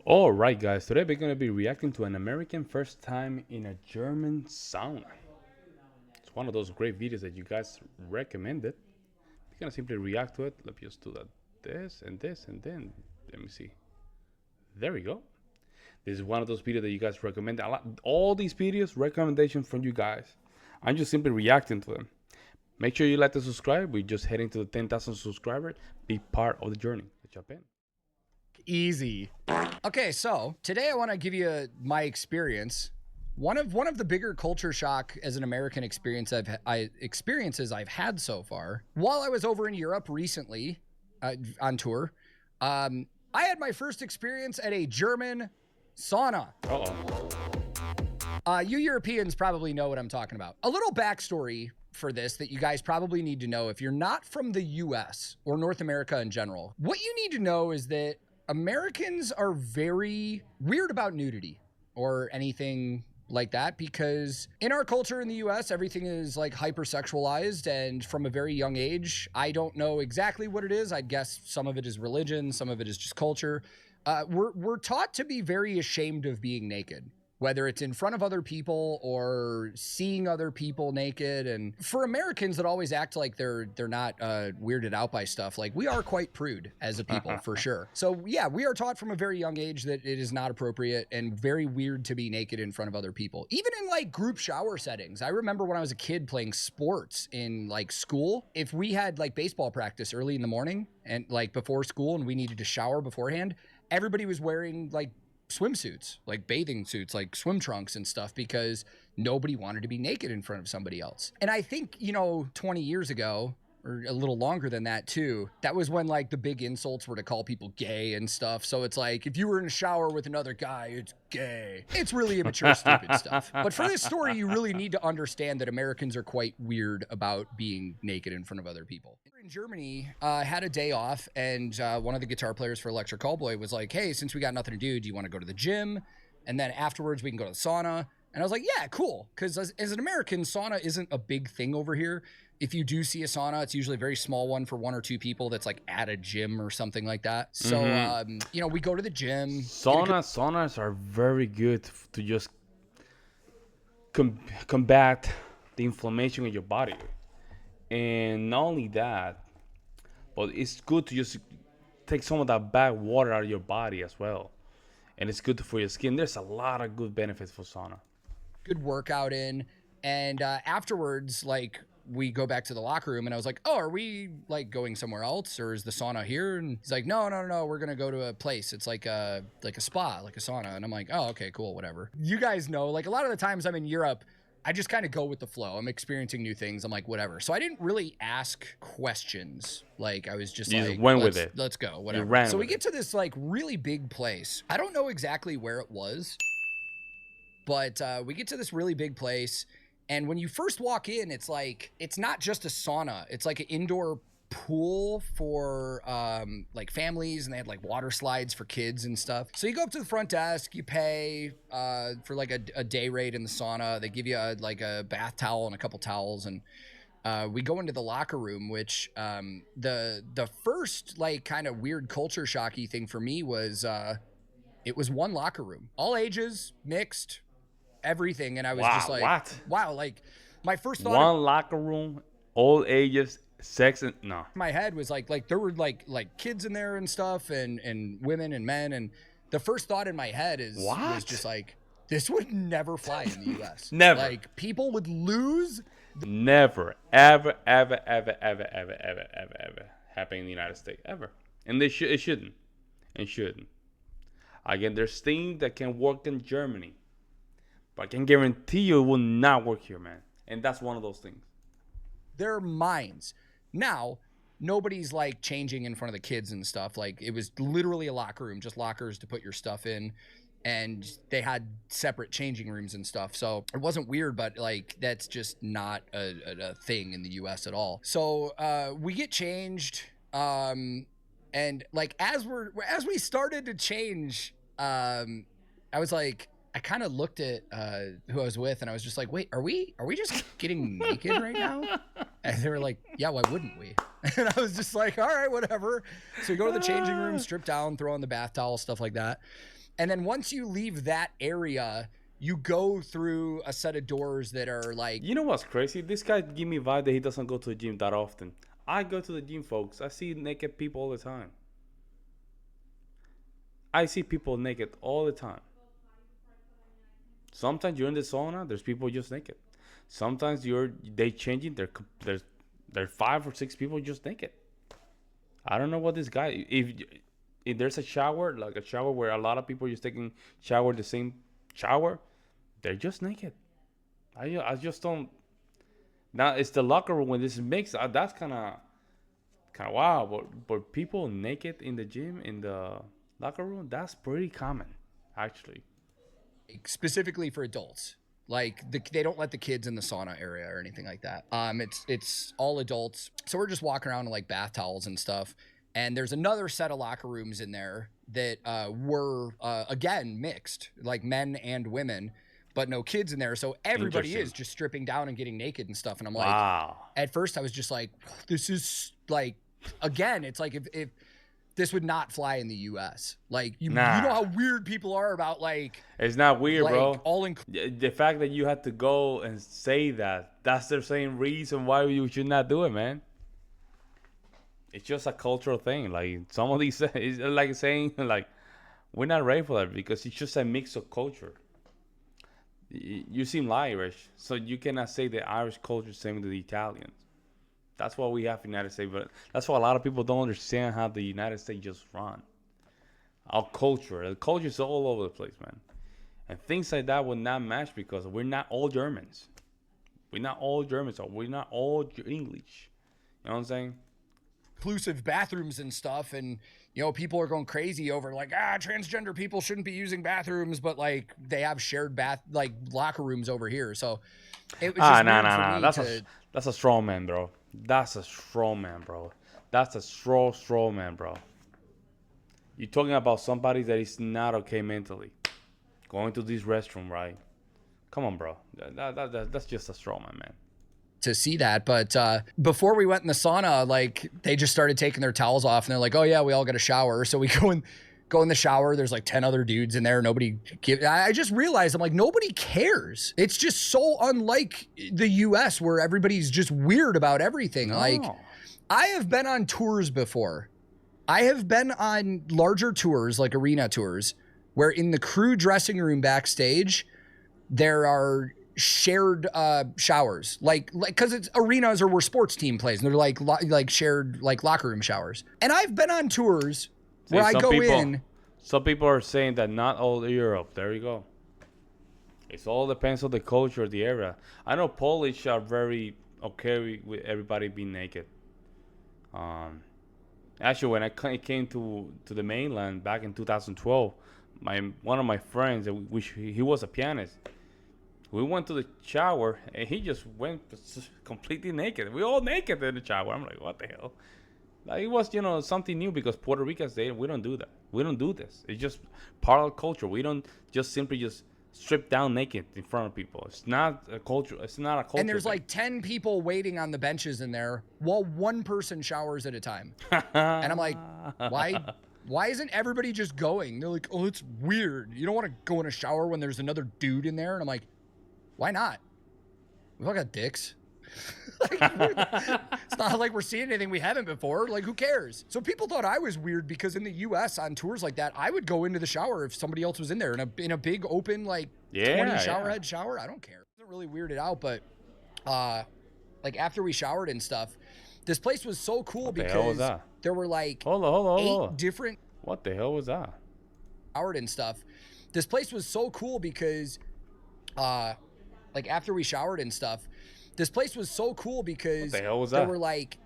All right, guys. Today we're going to be reacting to an American first time in a German sauna. It's one of those great videos that you guys recommended. We're going to simply react to it. Let me just do that. This, and then let me see. There we go. This is one of those videos that you guys recommend. A lot, all these videos, recommendations from you guys. I'm just simply reacting to them. Make sure you like and subscribe. We're just heading to the 10,000 subscribers. Be part of the journey. Let's jump in. Easy. Okay, so today I want to give you my experience. One of the bigger culture shock as an American experiences I've had so far. While I was over in Europe recently on tour, I had my first experience at a German sauna. Uh-oh. You Europeans probably know what I'm talking about. A little backstory for this that you guys probably need to know if you're not from the US or North America in general. What you need to know is that Americans are very weird about nudity or anything like that because in our culture in the US, everything is like hypersexualized, and from a very young age, I don't know exactly what it is. I'd guess some of it is religion, some of it is just culture. We're taught to be very ashamed of being naked, whether it's in front of other people or seeing other people naked. And for Americans that always act like they're not weirded out by stuff, like we are quite prude as a people for sure. So yeah, we are taught from a very young age that it is not appropriate and very weird to be naked in front of other people, even in like group shower settings. I remember when I was a kid playing sports in like school, if we had like baseball practice early in the morning and like before school and we needed to shower beforehand, everybody was wearing like swimsuits, like bathing suits, like swim trunks and stuff, because nobody wanted to be naked in front of somebody else. And I think, 20 years ago, or a little longer than that too, that was when like the big insults were to call people gay and stuff. So it's like, if you were in a shower with another guy, it's gay. It's really immature, stupid stuff. But for this story, you really need to understand that Americans are quite weird about being naked in front of other people. In Germany, had a day off, and one of the guitar players for Electric Callboy was like, hey, since we got nothing to do you want to go to the gym? And then afterwards we can go to the sauna. And I was like, yeah, cool. Because as an American, sauna isn't a big thing over here. If you do see a sauna, it's usually a very small one for one or two people that's like at a gym or something like that. So, we go to the gym. Saunas are very good to just combat the inflammation in your body. And not only that, but it's good to just take some of that bad water out of your body as well. And it's good for your skin. There's a lot of good benefits for sauna. Good workout in. And afterwards, like, we go back to the locker room, and I was like, oh, are we like going somewhere else, or is the sauna here? And he's like, no, we're gonna go to a place. It's like a spa, like a sauna. And I'm like, oh, okay, cool, whatever. You guys know, like, a lot of the times I'm in Europe, I just kind of go with the flow. I'm experiencing new things. I'm like, whatever. So I didn't really ask questions. Like, I was just like, went with it. Let's go, whatever. So we get to this like really big place. I don't know exactly where it was, but we get to this really big place. And when you first walk in, it's like, it's not just a sauna. It's like an indoor pool for like families, and they had like water slides for kids and stuff. So you go up to the front desk, you pay for like a day rate in the sauna. They give you like a bath towel and a couple towels, and we go into the locker room, which the first like kind of weird culture shocky thing for me was it was one locker room, all ages, mixed, everything. And I was just like, what? wow, like my first thought One locker room, all ages, sex, and no. in my head was like there were like kids in there and stuff, and women and men, and the first thought in my head was just like, this would never fly in the US. Never. Like, people would lose. Never, ever, ever, ever, ever, ever, ever, ever, ever happen in the United States, ever. And it shouldn't. And shouldn't. Again, there's things that can work in Germany, but I can guarantee you it will not work here, man. And that's one of those things. Their minds. Now, nobody's like changing in front of the kids and stuff. Like, it was literally a locker room, just lockers to put your stuff in. And they had separate changing rooms and stuff. So it wasn't weird, but like, that's just not a thing in the US at all. So we get changed. And like, as we started to change, I was like, I kind of looked at who I was with, and I was just like, wait, are we just getting naked right now? And they were like, yeah, why wouldn't we? And I was just like, all right, whatever. So we go to the changing room, strip down, throw on the bath towel, stuff like that. And then once you leave that area, you go through a set of doors that are like, You know what's crazy? This guy give me vibe that he doesn't go to the gym that often. I go to the gym, folks. I see naked people all the time. I see people naked all the time. Sometimes you're in the sauna, there's people just naked. Sometimes they changing. There's 5 or 6 people just naked. I don't know what this guy. If there's a shower, like a shower where a lot of people just taking shower the same shower, they're just naked. I just don't. Now it's the locker room when this is mixed. That's kind of wow. But people naked in the gym in the locker room, that's pretty common, actually. specifically for adults. Like they don't let the kids in the sauna area or anything like that. It's all adults. So we're just walking around in like bath towels and stuff. And there's another set of locker rooms in there that were again mixed, like men and women, but no kids in there. So everybody is just stripping down and getting naked and stuff. And I'm like, Wow. at first I was just like, this is like, again, it's like if this would not fly in the U.S. Like you know how weird people are about like. It's not weird, like, bro. All the fact that you had to go and say that's the same reason why you should not do it, man. It's just a cultural thing. Like some of these, it's like saying like we're not ready for that because it's just a mix of culture. You seem Irish, so you cannot say the Irish culture is the same with the Italians. That's what we have in the United States, but that's why a lot of people don't understand how the United States just run. Our culture, the culture is all over the place, man. And things like that will not match because we're not all Germans. We're not all Germans, or we're not all English. You know what I'm saying? Inclusive bathrooms and stuff, and you know people are going crazy over like transgender people shouldn't be using bathrooms, but like they have shared like locker rooms over here. So it was just no. That's a straw man, bro. That's a straw man, bro. That's a straw man, bro. You're talking about somebody that is not okay mentally, going to this restroom, right? Come on, bro. That's just a straw man. To see that, but before we went in the sauna, like they just started taking their towels off, and they're like, "Oh yeah, we all got a shower." So we go in the shower. There's like 10 other dudes in there. I just realized I'm like, nobody cares. It's just so unlike the U.S. where everybody's just weird about everything. No. Like I have been on tours before. I have been on larger tours, like arena tours, where in the crew dressing room backstage, there are shared showers, like because it's arenas or where sports team plays, and they're like shared like locker room showers. And I've been on tours where I go in. Some people are saying that not all Europe. There you go. It all depends on the culture, the area. I know Polish are very okay with everybody being naked. Actually, when I came to the mainland back in 2012, one of my friends, which he was a pianist, we went to the shower and he just went completely naked. We all naked in the shower. I'm like, what the hell? Like, it was, something new because Puerto Ricans, we don't do that. We don't do this. It's just part of the culture. We don't just simply just strip down naked in front of people. It's not a culture. It's not a culture. And there's like 10 people waiting on the benches in there while one person showers at a time. And I'm like, why isn't everybody just going? They're like, oh, it's weird. You don't want to go in a shower when there's another dude in there. And I'm like, why not? We've all got dicks. It's not like we're seeing anything we haven't before. Like, who cares? So people thought I was weird because in the U.S. on tours like that, I would go into the shower if somebody else was in there in a big open 20 head shower. I don't care. It wasn't really weirded out, but like after we showered and stuff, this place was so cool because there were like hold on. 8 different. What the hell was that? Showered and stuff. This place was so cool because like after we showered and stuff, this place was so cool because there were like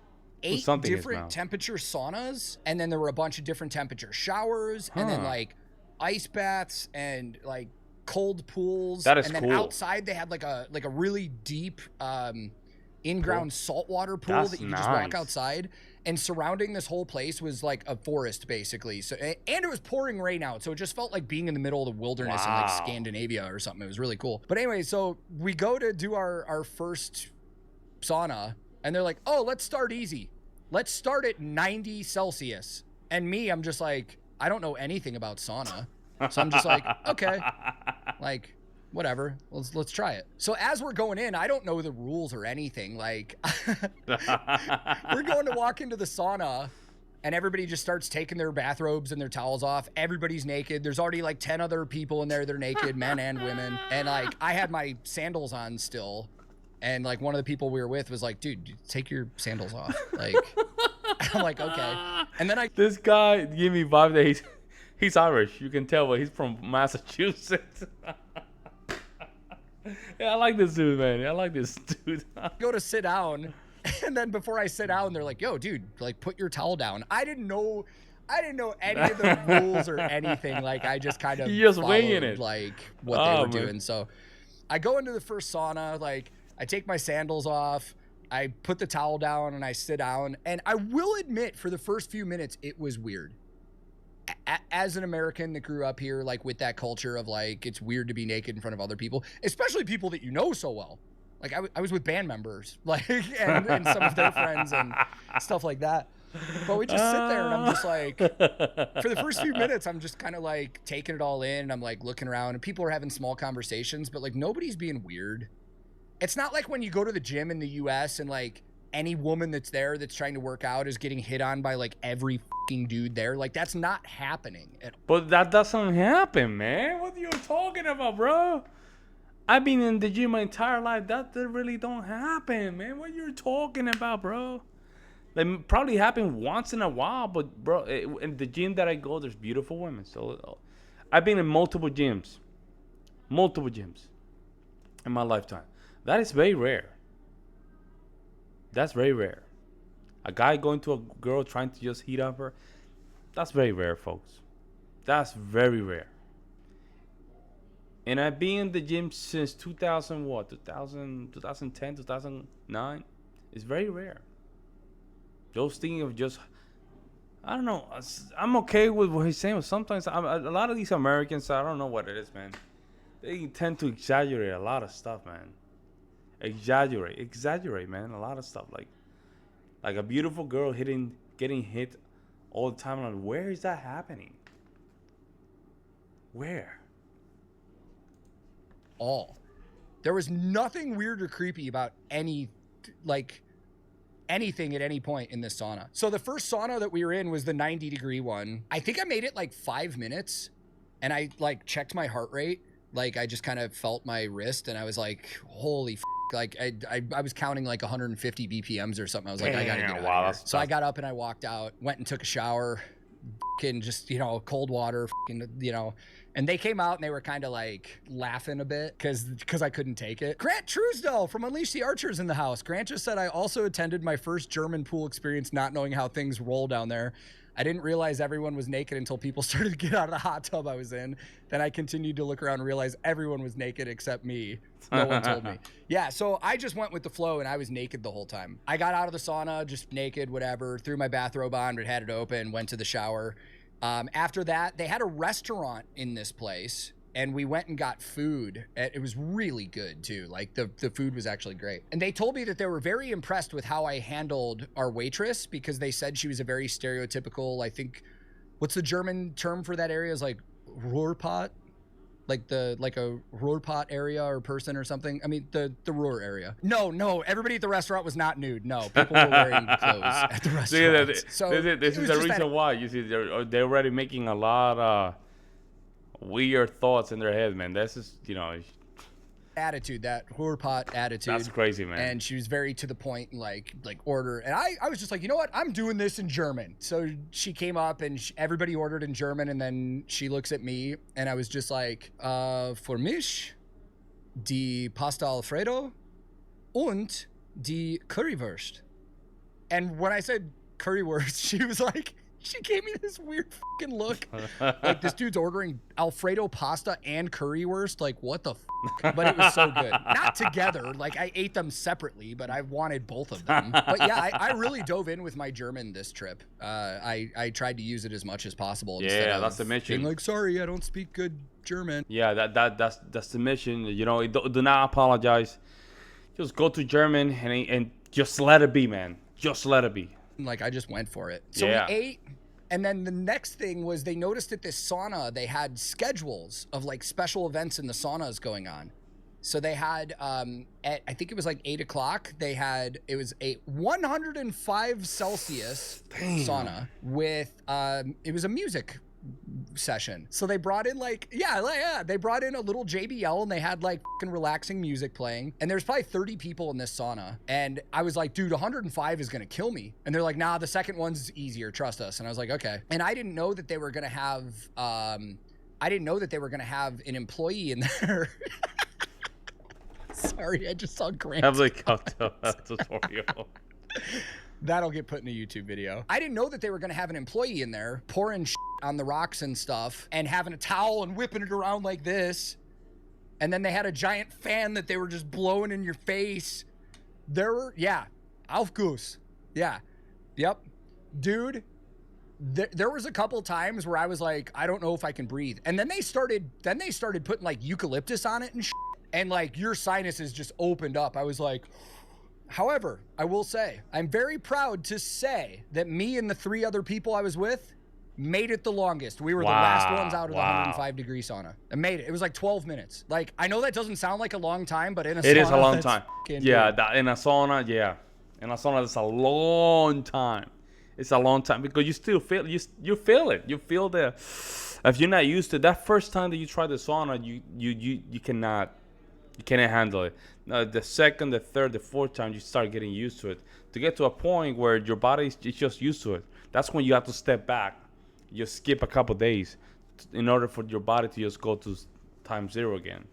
8 different temperature saunas, and then there were a bunch of different temperature showers, and then like ice baths and like cold pools. That is and then cool. Outside they had like a really deep in-ground saltwater pool that you just walk outside. And surrounding this whole place was like a forest, basically. So, and it was pouring rain out, so it just felt like being in the middle of the wilderness in like Scandinavia or something. It was really cool. But anyway, so we go to do our first sauna, and they're like, "Oh, let's start easy. Let's start at 90 Celsius." And me, I'm just like, I don't know anything about sauna. So I'm just like, okay, like whatever, let's try it. So as we're going in, I don't know the rules or anything. Like we're going to walk into the sauna and everybody just starts taking their bathrobes and their towels off. Everybody's naked. There's already like 10 other people in there. They're naked, men and women. And like I had my sandals on still. And like one of the people we were with was like, dude, take your sandals off. Like, I'm like, okay. And then This guy give me vibe that he's Irish. You can tell, but he's from Massachusetts. Yeah, I like this dude, man. I like this dude. go to sit down. And then before I sit down, they're like, yo, dude, like put your towel down. I didn't know any of the rules or anything. Like I just kind of You just followed, winging it. like what they were doing. So I go into the first sauna, like I take my sandals off, I put the towel down and I sit down. And I will admit for the first few minutes, it was weird. As an American that grew up here, like with that culture of like, it's weird to be naked in front of other people, especially people that you know so well. Like I was with band members, like, and some of their friends and stuff like that. But we just sit there and I'm just like, for the first few minutes, I'm just kind of like taking it all in. And I'm like looking around and people are having small conversations, but like nobody's being weird. It's not like when you go to the gym in the US and like any woman that's there that's trying to work out is getting hit on by like every fucking dude there. Like that's not happening at all. But that doesn't happen, man. What are you talking about, bro? I've been in the gym my entire life. That really don't happen, man. What you talking about, bro? It probably happen once in a while, but bro, in the gym that I go, there's beautiful women. So I've been in multiple gyms in my lifetime. That is very rare. That's very rare. A guy going to a girl trying to just heat up her, that's very rare, folks. That's very rare. And I've been in the gym since 2010, 2009. It's very rare. Those things of just, I don't know. I'm okay with what he's saying, but sometimes a lot of these Americans, I don't know what it is, man. They tend to exaggerate a lot of stuff, man. Exaggerate, man. A lot of stuff, like a beautiful girl getting hit all the time. Like, where is that happening? Where? All. There was nothing weird or creepy about anything at any point in this sauna. So the first sauna that we were in was the 90-degree one. I think I made it like 5 minutes and I like checked my heart rate. Like I just kind of felt my wrist and I was like, holy f-. Like I was counting like 150 BPMs or something. I was like, I gotta get out of here. So I got up and I walked out, went and took a shower, and just, cold water, and they came out and they were kind of like laughing a bit because I couldn't take it. Grant Truesdell from Unleash the Archers in the house. Grant just said, I also attended my first German pool experience not knowing how things roll down there. I didn't realize everyone was naked until people started to get out of the hot tub I was in. Then I continued to look around and realize everyone was naked except me. No one told me. Yeah, so I just went with the flow and I was naked the whole time. I got out of the sauna, just naked, whatever, threw my bathrobe on, but had it open, went to the shower. After that, they had a restaurant in this place and we went and got food. It was really good too. Like the food was actually great. And they told me that they were very impressed with how I handled our waitress because they said she was a very stereotypical, I think, what's the German term for that area is like Ruhrpott? Like a Ruhrpott area or person or something. I mean, the Ruhr area. No, everybody at the restaurant was not nude. No, people were wearing clothes at the restaurant. So this is the reason why. You see, they're already making a lot of weird thoughts in their head, man. This is, attitude, that Ruhrpott attitude. That's crazy, man. And she was very to the point and like order. And I was just like, you know what? I'm doing this in German. So she came up and everybody ordered in German. And then she looks at me and I was just like, für mich die Pasta Alfredo und die Currywurst. And when I said currywurst, she was like, she gave me this weird fucking look. Like this dude's ordering Alfredo pasta and currywurst. Like what the fuck? But it was so good. Not together. Like I ate them separately, but I wanted both of them. But yeah, I really dove in with my German this trip. I tried to use it as much as possible. Yeah, that's the mission. Being like, sorry, I don't speak good German. Yeah, that's the mission. Do not apologize. Just go to German and just let it be, man. Just let it be. Like I just went for it. So yeah. we ate. And then the next thing was they noticed at this sauna, they had schedules of like special events in the saunas going on. So they had, at, I think it was like 8 o'clock, it was a 105 Celsius sauna with, it was a music session. So they brought in they brought in a little JBL and they had like fucking relaxing music playing. And there's probably 30 people in this sauna. And I was like, dude, 105 is going to kill me. And they're like, nah, the second one's easier. Trust us. And I was like, okay. And I didn't know that they were going to have, an employee in there. Sorry, I just saw Grant. I'm like, tutorial. That'll get put in a YouTube video. I didn't know that they were going to have an employee in there pouring shit on the rocks and stuff and having a towel and whipping it around like this. And then they had a giant fan that they were just blowing in your face. Aufguss. Yeah. Yep. Dude, there was a couple times where I was like, I don't know if I can breathe. And then they started putting like eucalyptus on it and shit. And like your sinuses just opened up. I was like, however, I will say, I'm very proud to say that me and the 3 other people I was with made it the longest. We were the last ones out of the 105-degree sauna. I made it. It was like 12 minutes. Like, I know that doesn't sound like a long time, but in a sauna, it is a long time. Yeah, in a sauna, in a sauna, it's a long time. It's a long time because you still feel you feel it. You feel if you're not used to that first time that you try the sauna, you cannot handle it. The second, the third, the fourth time, you start getting used to it. To get to a point where your body is just used to it, that's when you have to step back. You skip a couple days in order for your body to just go to time 0 again.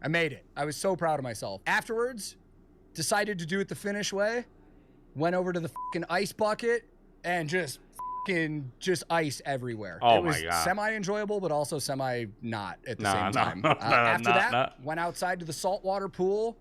I made it. I was so proud of myself. Afterwards, decided to do it the Finnish way. Went over to the fucking ice bucket and just ice everywhere. Oh it was my God. semi-enjoyable, but also semi-not at the same time. After that, went outside to the saltwater pool,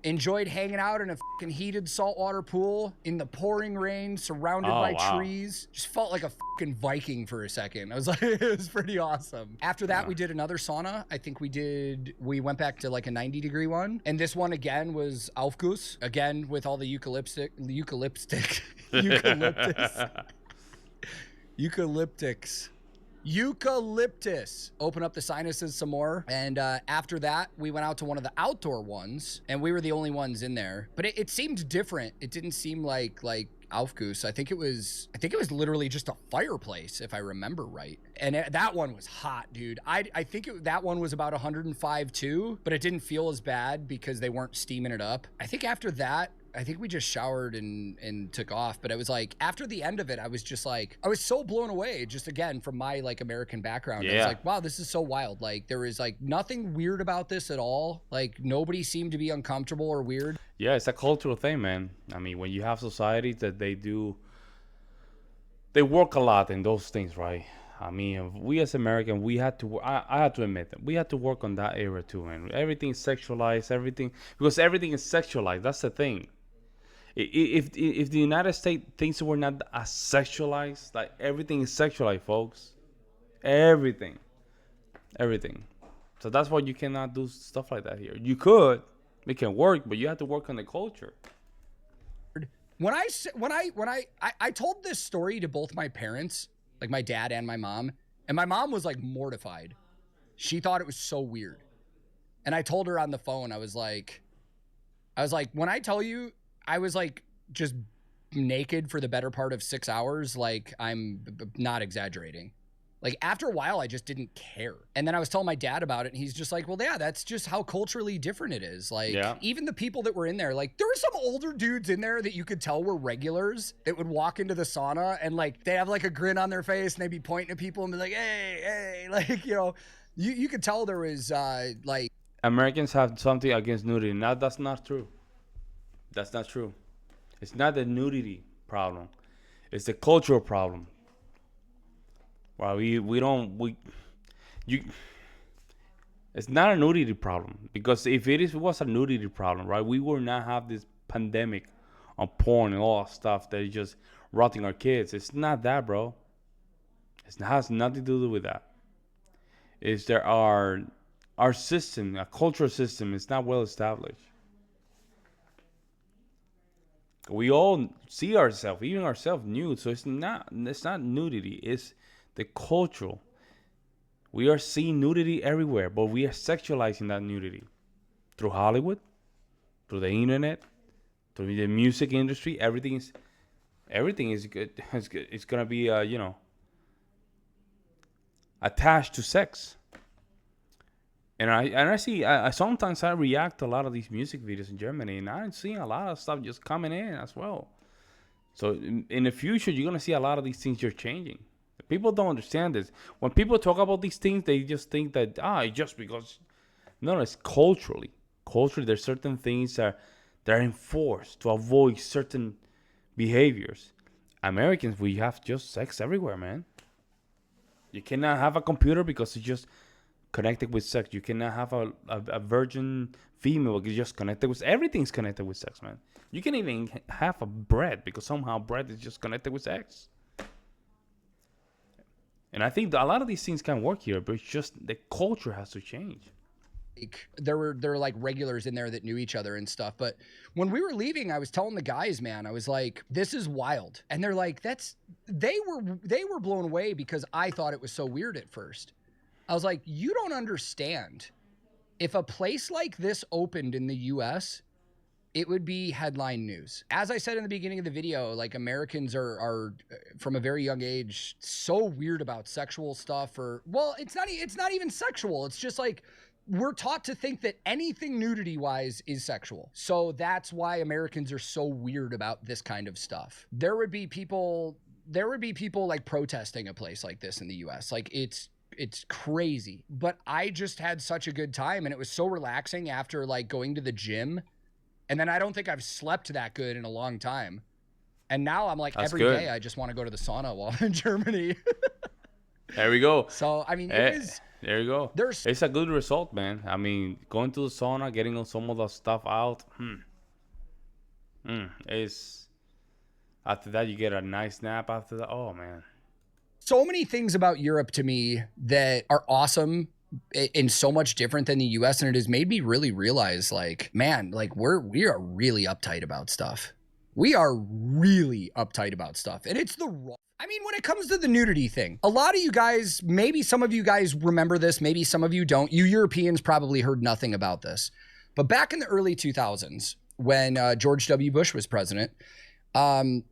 enjoyed hanging out in a fucking heated saltwater pool in the pouring rain, surrounded by trees. Just felt like a fucking Viking for a second. I was like, it was pretty awesome. After that, we did another sauna. I think we went back to like a 90-degree one. And this one again was Aufguss, again with all the eucalyptus. Eucalyptus. Open up the sinuses some more. And after that, we went out to one of the outdoor ones, and we were the only ones in there. But it seemed different. It didn't seem like Aufguss. I think it was literally just a fireplace, if I remember right. And that one was hot, dude. I think that one was about 105 too, but it didn't feel as bad because they weren't steaming it up. I think after that, I think we just showered and took off. But it was like, after the end of it, I was just like, I was so blown away, just again, from my like American background. I was like, wow, this is so wild. Like, there is like nothing weird about this at all. Like, nobody seemed to be uncomfortable or weird. Yeah, it's a cultural thing, man. I mean, when you have societies that they work a lot in those things, right? I mean, we as Americans, we had to. I had to admit that we had to work on that era too, man. Everything is sexualized, because everything is sexualized. That's the thing. If the United States thinks we're not as sexualized, like everything is sexualized, folks. Everything. So that's why you cannot do stuff like that here. You could, it can work, but you have to work on the culture. When I told this story to both my parents, like my dad and my mom was like mortified. She thought it was so weird. And I told her on the phone, I was like, when I tell you, I was like just naked for the better part of 6 hours, like I'm not exaggerating. Like after a while, I just didn't care. And then I was telling my dad about it, and he's just like, well, yeah, that's just how culturally different it is. Like even the people that were in there, like there were some older dudes in there that you could tell were regulars that would walk into the sauna and like they have like a grin on their face and they'd be pointing at people and be like, hey, like, you know, you could tell there was like. Americans have something against nudity. Now that's not true. That's not true. It's not the nudity problem. It's the cultural problem. Well, it's not a nudity problem, because if it was a nudity problem, right, we would not have this pandemic on porn and all that stuff that is just rotting our kids. It's not that, bro. It has nothing to do with that. It's there our system, a cultural system, is not well established. We all see ourselves, even ourselves, nude. So it's not nudity. It's the cultural. We are seeing nudity everywhere, but we are sexualizing that nudity through Hollywood, through the internet, through the music industry. Everything is good. It's gonna be attached to sex. And I see I sometimes I react to a lot of these music videos in Germany, and I'm seeing a lot of stuff just coming in as well. So in the future, you're gonna see a lot of these things just changing. People don't understand this. When people talk about these things, they just think that just because. No, it's culturally. Culturally, there's certain things that are enforced to avoid certain behaviors. Americans, we have just sex everywhere, man. You cannot have a computer because it's just connected with sex. You cannot have a virgin female because it's just connected with everything's connected with sex, man. You can even have a bread because somehow bread is just connected with sex. And I think that a lot of these things can work here, but it's just the culture has to change. Like there were like regulars in there that knew each other and stuff. But when we were leaving, I was telling the guys, man, I was like, this is wild. And they're like, they were blown away because I thought it was so weird at first. I was like, you don't understand. If a place like this opened in the US, it would be headline news. As I said in the beginning of the video, like Americans are from a very young age so weird about sexual stuff, or well, it's not even sexual. It's just like we're taught to think that anything nudity wise is sexual. So that's why Americans are so weird about this kind of stuff. There would be people like protesting a place like this in the US. Like it's crazy. But I just had such a good time, and it was so relaxing after like going to the gym. And then I don't think I've slept that good in a long time. And now I'm like, every day I just want to go to the sauna while I'm in Germany. There we go. So, I mean, it is. There you go. It's a good result, man. I mean, going to the sauna, getting some of the stuff out. Is after that you get a nice nap after that. Oh, man. So many things about Europe to me that are awesome and so much different than the US, and it has made me really realize, like, man, like we are really uptight about stuff. We are really uptight about stuff, and it's the wrong. I mean, when it comes to the nudity thing, a lot of you guys, maybe some of you guys remember this, maybe some of you don't. You Europeans probably heard nothing about this, but back in the early 2000s, when George W. Bush was president, I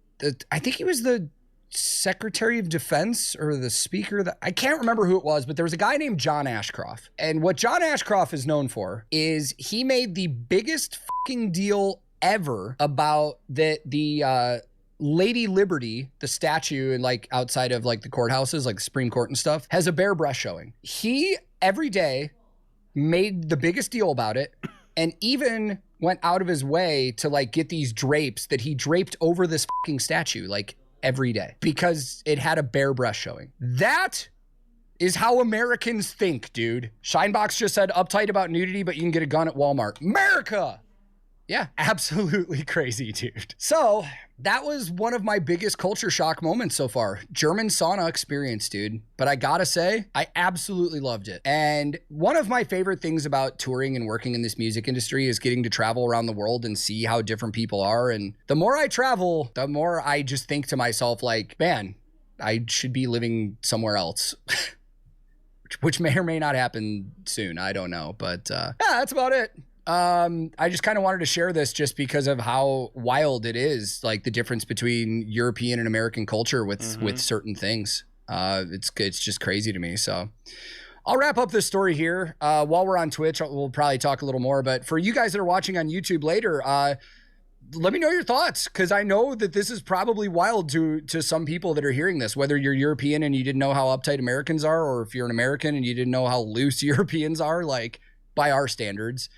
think he was the Secretary of Defense or the Speaker, I can't remember who it was, but there was a guy named John Ashcroft. And what John Ashcroft is known for is he made the biggest fucking deal ever about the Lady Liberty, the statue, and like outside of like the courthouses, like the Supreme Court and stuff, has a bare breast showing. He every day made the biggest deal about it, and even went out of his way to like get these drapes that he draped over this fucking statue, like every day, because it had a bare breast showing. That is how Americans think, dude. Shinebox just said uptight about nudity, but you can get a gun at Walmart. America! Yeah, absolutely crazy, dude. So that was one of my biggest culture shock moments so far. German sauna experience, dude. But I gotta say, I absolutely loved it. And one of my favorite things about touring and working in this music industry is getting to travel around the world and see how different people are. And the more I travel, the more I just think to myself, like, man, I should be living somewhere else. Which may or may not happen soon. I don't know. But yeah, that's about it. I just kind of wanted to share this just because of how wild it is, like the difference between European and American culture with certain things. It's just crazy to me. So I'll wrap up this story here. While we're on Twitch, we'll probably talk a little more, but for you guys that are watching on YouTube later, let me know your thoughts, because I know that this is probably wild to some people that are hearing this, whether you're European and you didn't know how uptight Americans are, or if you're an American and you didn't know how loose Europeans are, like by our standards.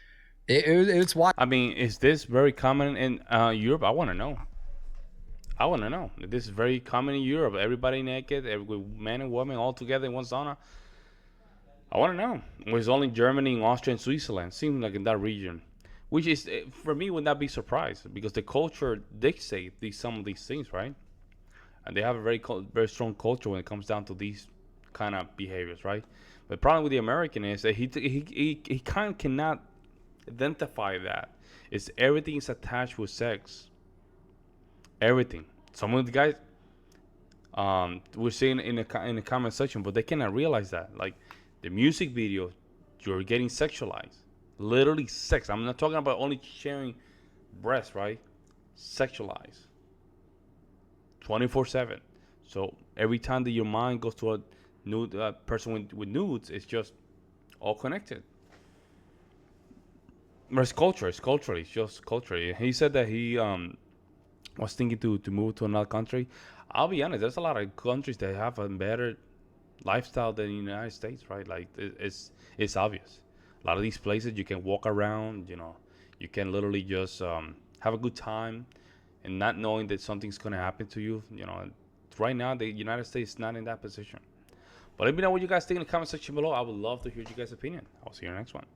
It's wild. I mean, is this very common in Europe? I want to know. This is very common in Europe. Everybody naked, man and woman all together in one sauna. I want to know. It was only Germany, Austria, and Switzerland. Seems like in that region. Which is, for me, would not be surprised, because the culture dictates some of these things, right? And they have a very strong culture when it comes down to these kind of behaviors, right? But the problem with the American is that he kind of cannot identify that. It's everything is attached with sex. everything. Some of the guys, we're seeing in the comment section, but they cannot realize that. Like the music video, you're getting sexualized, literally sex. I'm not talking about only sharing breasts, right? Sexualized, 24/7. So every time that your mind goes to a nude person with nudes, it's just all connected. But it's culture. It's culturally. It's just culturally. He said that he was thinking to move to another country. I'll be honest. There's a lot of countries that have a better lifestyle than the United States, right? Like it's obvious. A lot of these places you can walk around. You can literally just have a good time, and not knowing that something's gonna happen to you. Right now the United States is not in that position. But let me know what you guys think in the comment section below. I would love to hear you guys' opinion. I'll see you in the next one.